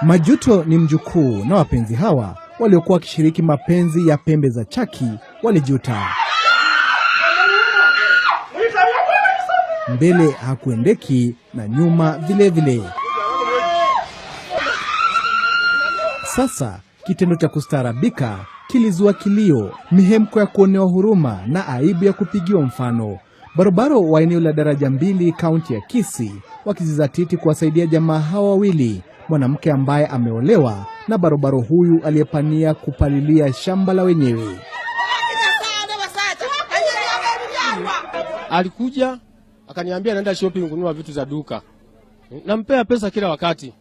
Majuto ni mjukuu na wapenzi hawa waliokuwa wakishiriki mapenzi ya pembe za chaki walijuta. Mbele hakuendeki na nyuma vile vile. Sasa kitendo cha kustaarabika kilizua kilio, mihemko ya kuonewa huruma na aibu ya kupigiwa mfano. Barobaro wa eneo la Daraja 2 kaunti ya Kisii wakizizatiti kuwasaidia jamaa hawa wawili, mwanamke ambaye ameolewa na barobaro huyu aliyepania kupalilia shamba la wenyewe. Alikuja akaniambia naenda shopping kununua vitu za duka. Nampea pesa kila wakati.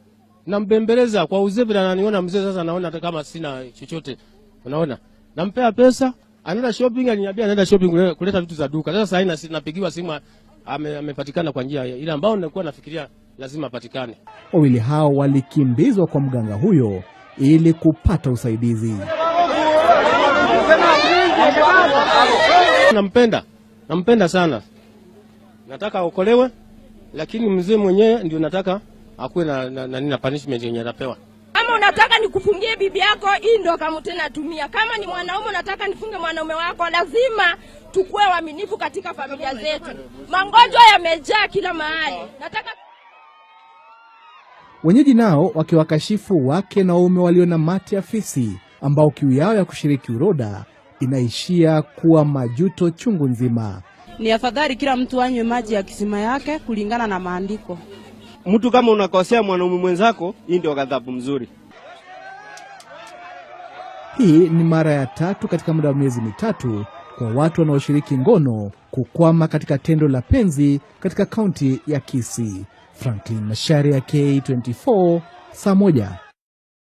Nambembeleza kwa uzevi na ananiona mzee sasa, naona hata kama sina chochote. Unaona? Nampea pesa, anaenda shopping, aliniambia anaenda shopping kuleta vitu za duka. Sasa haina, napigiwa simu amepatikana kwa njia ile ambayo nilikuwa nafikiria lazima apatikane. Wawili hao walikimbizwa kwa mganga huyo ili kupata usaidizi. Nampenda sana. Nataka aokolewe, lakini mzee mwenyewe ndio nataka akuwe na punishment yenye atapewa. Kama unataka nikufungie bibi yako, hii ndio kama tena tumia. Kama ni mwanaume unataka nifunge mwanaume wako, lazima tukue waaminifu katika familia zetu. Magonjwa yamejaa kila mahali. Wenyeji nao wakiwakashifu wake na waume walio na mate ya fisi, ambao kiu yao ya kushiriki uroda inaishia kuwa majuto chungu nzima. Ni afadhali kila mtu anywe maji ya kisima yake kulingana na maandiko. Mtu kama unakosea mwanaume mwenzako, hii ndio ghadhabu mzuri. Hii ni mara ya 3 katika muda wa miezi mitatu kwa watu wanaoshiriki ngono kukwama katika tendo la penzi katika kaunti ya Kisii. Franklin Masharia, K24, saa 1.